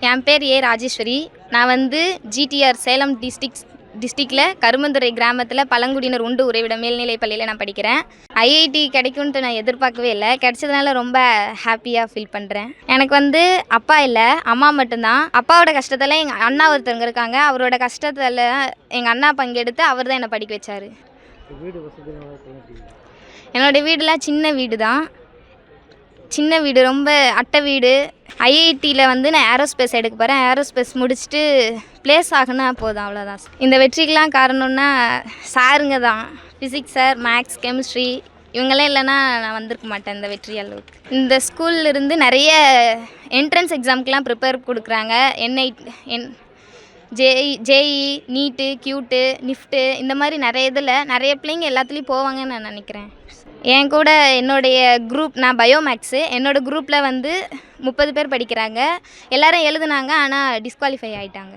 என் பேர் ஏ ராஜேஸ்வரி. நான் வந்து ஜிடிஆர் சேலம் டிஸ்ட்ரிக்டில் கருமந்துறை கிராமத்தில் பழங்குடியினர் உண்டு உறைவிட மேல்நிலைப் பள்ளியில் நான் படிக்கிறேன். ஐஐடி கிடைக்கும்ன்ட்டு நான் எதிர்பார்க்கவே இல்லை. கிடைச்சதுனால ரொம்ப ஹாப்பியாக ஃபீல் பண்ணுறேன். எனக்கு வந்து அப்பா இல்லை, அம்மா மட்டும்தான். அப்பாவோட கஷ்டத்தில் எங்கள் அண்ணா ஒருத்தவங்க இருக்காங்க. அவரோட கஷ்டத்தில் எங்கள் அண்ணா பங்கெடுத்து அவர் தான் என்னை படிக்க வச்சார். என்னோடய வீடுலாம் சின்ன வீடு தான். சின்ன வீடு, ரொம்ப அட்டை வீடு. ஐஐடியில் வந்து நான் ஏரோஸ்பேஸ் எடுக்க போகிறேன். ஏரோஸ்பேஸ் முடிச்சுட்டு ப்ளேஸ் ஆகுனா போதும், அவ்வளோதான். இந்த வெற்றிக்கெலாம் காரணம்னா சாருங்க தான். ஃபிசிக்ஸ் சார், மேக்ஸ், கெமிஸ்ட்ரி இவங்களாம் இல்லைன்னா நான் வந்திருக்க மாட்டேன் இந்த வெற்றி அளவுக்கு. இந்த ஸ்கூல்லேருந்து நிறைய என்ட்ரன்ஸ் எக்ஸாமுக்கெலாம் ப்ரிப்பேர் கொடுக்குறாங்க. ஜேஇ, நீட்டு, கியூட்டு, நிஃப்ட்டு இந்த மாதிரி நிறைய பிள்ளைங்க எல்லாத்துலேயும் போவாங்கன்னு நான் நினைக்கிறேன். என் கூட என்னுடைய குரூப், நான் பயோமேக்ஸு, என்னோடய குரூப்பில் வந்து 30 பேர் படிக்கிறாங்க. எல்லோரும் எழுதுனாங்க, ஆனால் டிஸ்குவாலிஃபை ஆகிட்டாங்க.